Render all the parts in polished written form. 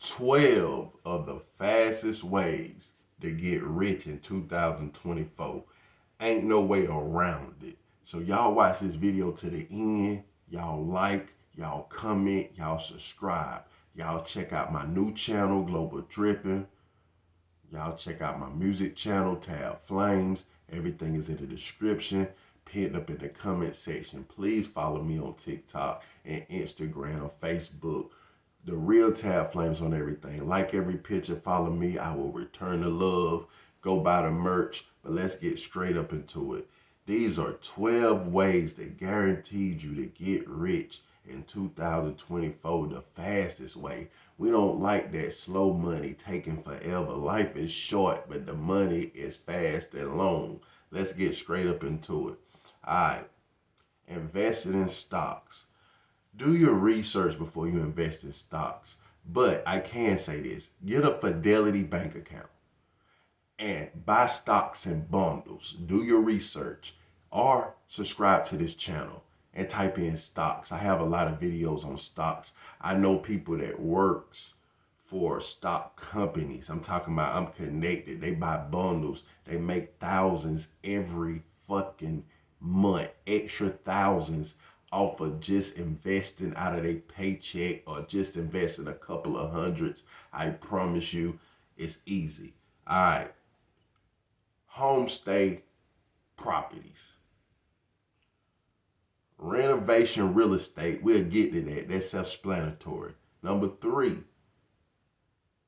12 of the fastest ways to get rich in 2024. Ain't no way around it. So y'all watch this video to the end. Y'all like, y'all comment, y'all subscribe. Y'all check out my new channel, Global Dripping. Y'all check out my music channel, Tab Flames. Everything is in the description, pinned up in the comment section. Please follow me on TikTok and Instagram, Facebook. The real Tab Flames on everything. Like every picture, follow me. I will return the love. Go buy the merch. But let's get straight up into it. These are 12 ways that guaranteed you to get rich in 2024, the fastest way. We don't like that slow money taking forever. Life is short, but the money is fast and long. Let's get straight up into it. All right. Investing in stocks. Do your research before you invest in stocks. But I can say this. Get a Fidelity bank account and buy stocks in bundles. Do your research or subscribe to this channel and type in stocks. I have a lot of videos on stocks. I know people that works for stock companies. I'm talking about I'm connected. They buy bundles. They make thousands every fucking month. Extra thousands off of just investing out of their paycheck or just investing a couple of hundreds. I promise you it's easy. All right. Homestay properties. Renovation real estate. We'll get to that. That's self-explanatory. Number 3,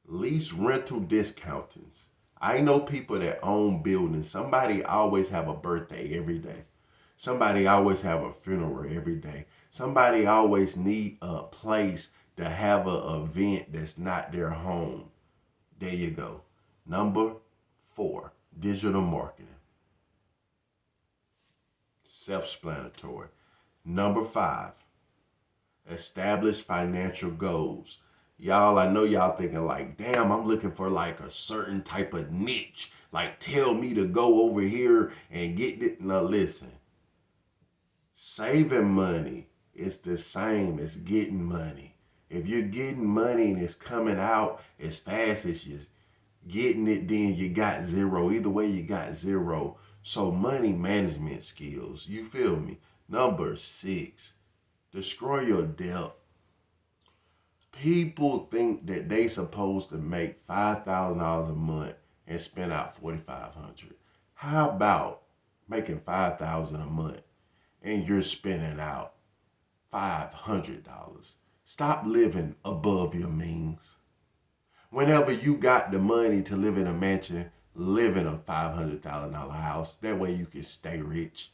lease rental discountings. I know people that own buildings. Somebody always have a birthday every day. Somebody always have a funeral every day. Somebody always need a place to have an event that's not their home. There you go. Number 4, digital marketing. Self-explanatory. Number 5, establish financial goals. Y'all, I know y'all thinking like, damn, I'm looking for like a certain type of niche. Like, tell me to go over here and get it. Now, listen. Saving money is the same as getting money. If you're getting money and it's coming out as fast as you're getting it, then you got zero. Either way, you got zero. So money management skills, you feel me? Number 6, destroy your debt. People think that they supposed to make $5,000 a month and spend out $4,500. How about making $5,000 a month and you're spending out $500? Stop living above your means. Whenever you got the money to live in a mansion, live in a $500,000 house. That way you can stay rich.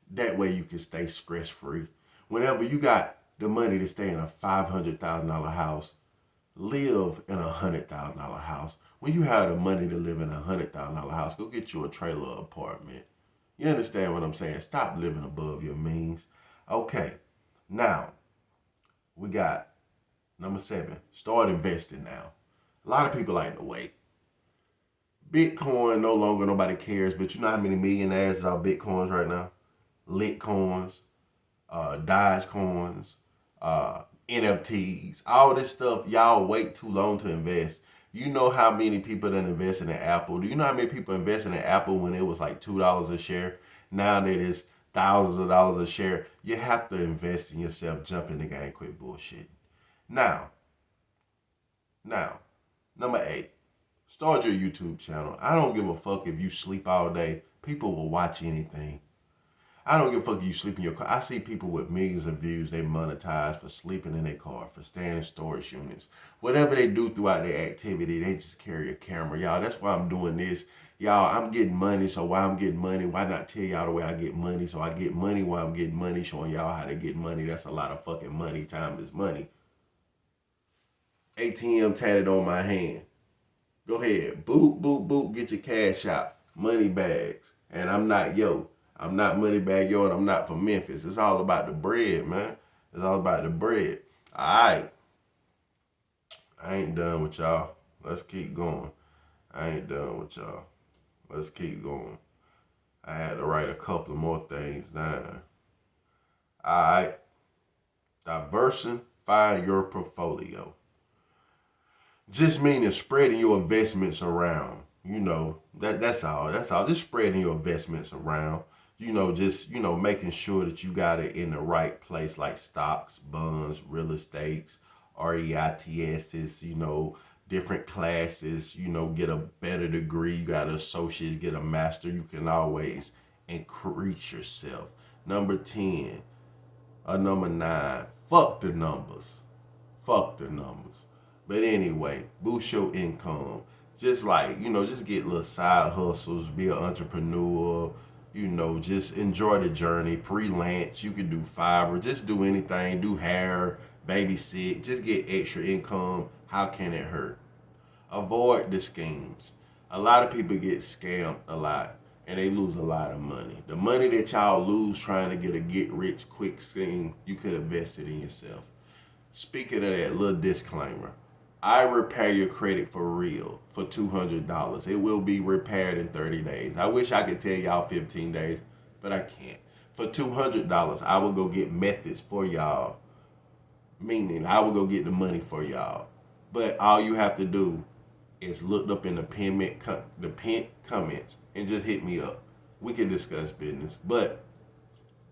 That way you can stay stress-free. Whenever you got the money to stay in a $500,000 house, live in a $100,000 house. When you have the money to live in a $100,000 house, go get you a trailer apartment. You understand what I'm saying? Stop living above your means. Okay, now we got number 7, start investing now. A lot of people like to wait. Bitcoin no longer nobody cares, but you know how many millionaires is on Bitcoins right now? Litcoins, Dogecoins, NFTs, all this stuff. Y'all wait too long to invest. You know how many people that invested in Apple? Do you know how many people invested in Apple when it was like $2 a share? Now that it's thousands of dollars a share. You have to invest in yourself. Jump in the game, quit bullshit. Now, number 8, start your YouTube channel. I don't give a fuck if you sleep all day. People will watch anything. I don't give a fuck if you sleep in your car. I see people with millions of views, they monetize for sleeping in their car, for staying in storage units. Whatever they do throughout their activity, they just carry a camera. Y'all, that's why I'm doing this. Y'all, I'm getting money, so why I'm getting money, why not tell y'all the way I get money? So I get money while I'm getting money, showing y'all how to get money. That's a lot of fucking money. Time is money. ATM tatted on my hand. Go ahead. Boop, boop, boop. Get your cash out. Money bags. And I'm not Moneybag Yo, and I'm not from Memphis. It's all about the bread, man. It's all about the bread. All right. I ain't done with y'all. Let's keep going. I ain't done with y'all. Let's keep going. I had to write a couple of more things down. All right. Diversify your portfolio. Just meaning spreading your investments around. That's all. That's all. Just spreading your investments around. Just making sure that you got it in the right place, like stocks, bonds, real estates, REITs. Different classes. Get a better degree. You got an associate, get a master. You can always increase yourself. Number 10 or number 9. Fuck the numbers. Fuck the numbers. But anyway, boost your income. Just just get little side hustles, be an entrepreneur, just enjoy the journey. Freelance, you can do Fiverr, just do anything, do hair, babysit, just get extra income. How can it hurt? Avoid the schemes. A lot of people get scammed a lot and they lose a lot of money. The money that y'all lose trying to get a get rich quick scheme, you could invest it in yourself. Speaking of that, little disclaimer. I repair your credit for real for $200. It will be repaired in 30 days. I wish I could tell y'all 15 days, but I can't. For $200, I will go get methods for y'all. Meaning, I will go get the money for y'all. But all you have to do is look up in the pinned comments and just hit me up. We can discuss business.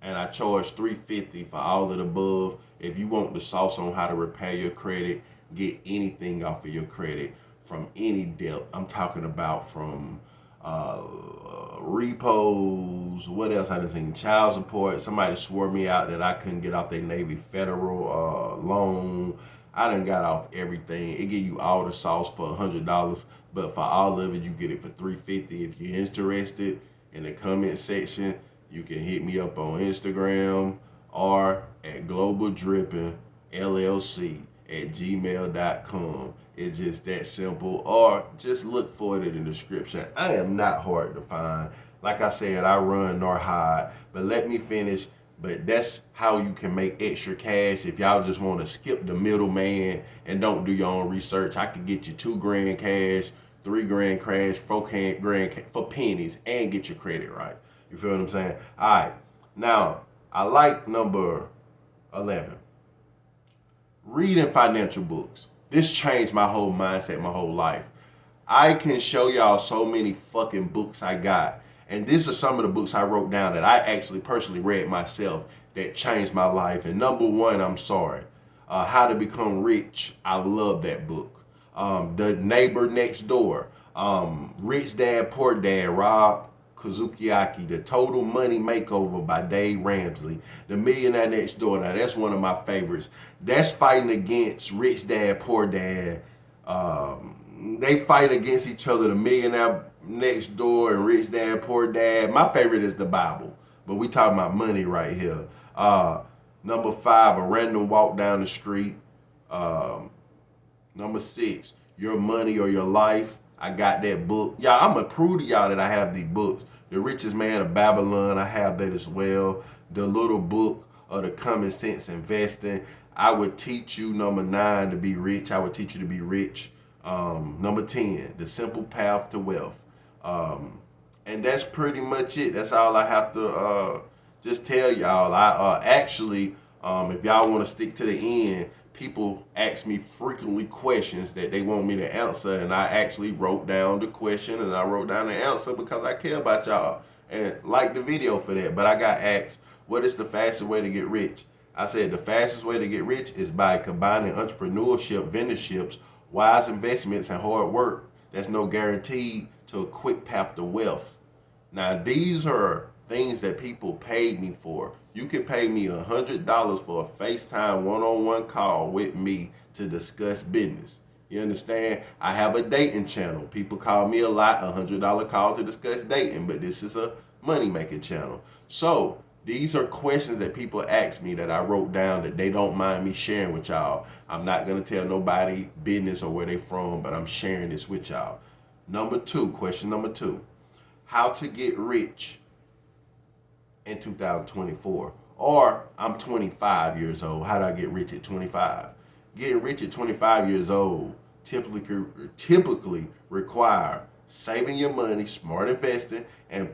And I charge $350 for all of the above. If you want the sauce on how to repair your credit, get anything off of your credit from any debt. I'm talking about from repos. What else I done seen? Child support. Somebody swore me out that I couldn't get off their Navy federal loan. I done got off everything. It give you all the sauce for $100, but for all of it, you get it for $350. If you're interested, in the comment section, you can hit me up on Instagram or at globaldrippingllc@gmail.com. It's just that simple. Or just look for it in the description. I am not hard to find. Like I said, I run nor hide. But let me finish. But that's how you can make extra cash. If y'all just want to skip the middleman and don't do your own research, I could get you $2,000 cash, $3,000 cash, $4,000 for pennies, and get your credit right. You feel what I'm saying? All right. Now, I like number 11. Reading financial books. This changed my whole mindset, my whole life. I can show y'all so many fucking books I got. And these are some of the books I wrote down that I actually personally read myself that changed my life. And number 1, I'm sorry. How to Become Rich. I love that book. The Neighbor Next Door. Rich Dad, Poor Dad, Rob Kazukiaki. The Total Money Makeover by Dave Ramsey. The Millionaire Next Door. Now, that's one of my favorites. That's fighting against Rich Dad, Poor Dad. They fight against each other. The Millionaire Next Door and Rich Dad, Poor Dad. My favorite is the Bible, but we talking about money right here. Number 5, A Random Walk Down the Street. Number 6, Your Money or Your Life. I got that book. Y'all, I'm going to prove to y'all that I have these books. The Richest Man of Babylon, I have that as well. The Little Book of the Common Sense Investing. I would teach you, number 9, to be rich. I would teach you to be rich. Number 10, The Simple Path to Wealth. And that's pretty much it. That's all I have to just tell y'all. I actually, if y'all want to stick to the end, people ask me frequently questions that they want me to answer, and I actually wrote down the question and I wrote down the answer because I care about y'all and like the video for that. But I got asked, what is the fastest way to get rich? I said the fastest way to get rich is by combining entrepreneurship, vendorships, wise investments, and hard work. There's no guarantee to a quick path to wealth. Now, these are things that people paid me for. You can pay me $100 for a FaceTime one-on-one call with me to discuss business. You understand? I have a dating channel. People call me a lot, $100 call to discuss dating, but this is a money-making channel. So, these are questions that people ask me that I wrote down that they don't mind me sharing with y'all. I'm not going to tell nobody business or where they from, but I'm sharing this with y'all. Question number 2. How to get rich in 2024. Or I'm 25 years old. How do I get rich at 25? Getting rich at 25 years old typically require saving your money, smart investing, and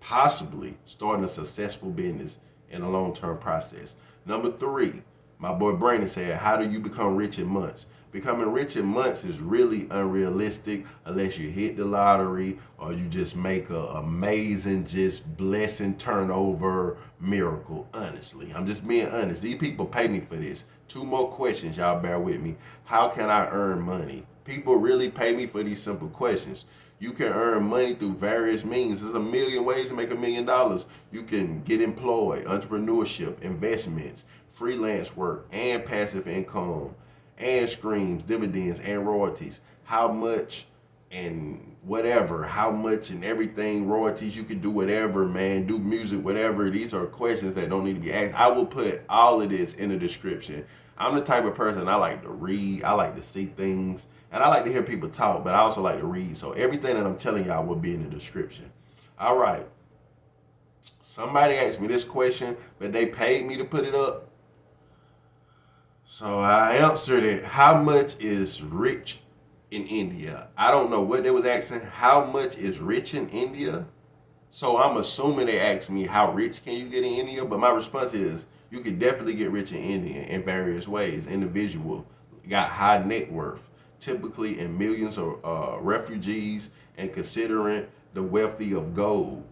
possibly starting a successful business in a long-term process. Number 3, my boy Brandon said, how do you become rich in months? Becoming rich in months is really unrealistic unless you hit the lottery or you just make a amazing, just blessing turnover miracle. Honestly, I'm just being honest. These people pay me for this. Two more questions, y'all bear with me. How can I earn money? People really pay me for these simple questions. You can earn money through various means. There's a million ways to make $1 million. You can get employed, entrepreneurship, investments, freelance work, and passive income, and streams, dividends, and royalties. How much and whatever, how much and everything, royalties, you can do whatever, man, do music, whatever. These are questions that don't need to be asked. I will put all of this in the description. I'm the type of person, I like to read, I like to see things, and I like to hear people talk, but I also like to read. So everything that I'm telling y'all will be in the description. All right. Somebody asked me this question, but they paid me to put it up. So I answered it. How much is rich in India? I don't know what they was asking. How much is rich in India? So I'm assuming they asked me how rich can you get in India, but my response is you can definitely get rich in India in various ways. Individual got high net worth, typically in millions of refugees, and considering the wealthy of gold.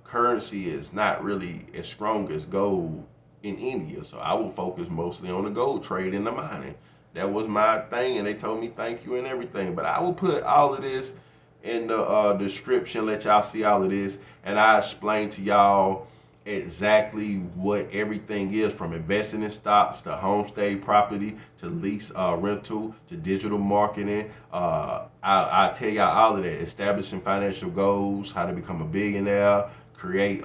Currency is not really as strong as gold in India, so I will focus mostly on the gold trade and the mining. That was my thing, and they told me thank you and everything. But I will put all of this in the description, let y'all see all of this, and I explain to y'all exactly what everything is, from investing in stocks to homestay property to lease rental to digital marketing. I tell y'all all of that. Establishing financial goals, how to become a billionaire, create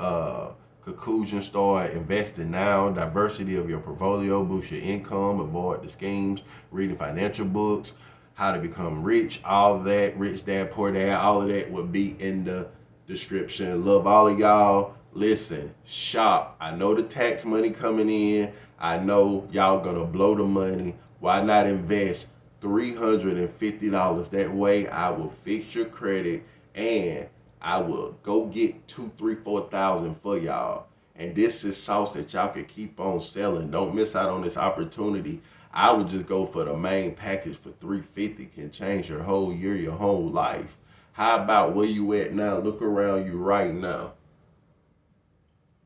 conclusion, start investing now, diversity of your portfolio, boost your income, avoid the schemes, reading financial books, how to become rich, all of that, rich dad, poor dad, all of that will be in the description. Love all of y'all. Listen, shop. I know the tax money coming in. I know y'all gonna blow the money. Why not invest $350? That way I will fix your credit and I will go get 2, 3, 4,000 for y'all. And this is sauce that y'all can keep on selling. Don't miss out on this opportunity. I would just go for the main package for $350. Can change your whole year, your whole life. How about where you at now? Look around you right now.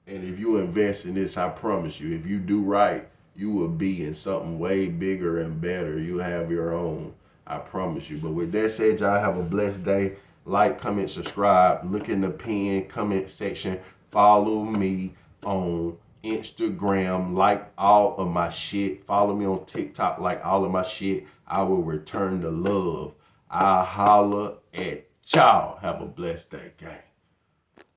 And if you invest in this, I promise you, if you do right, you will be in something way bigger and better. You have your own. I promise you. But with that said, y'all have a blessed day. Like, comment, subscribe. Look in the pinned comment section. Follow me on Instagram. Like all of my shit. Follow me on TikTok. Like all of my shit. I will return the love. I'll holler at y'all. Have a blessed day, gang.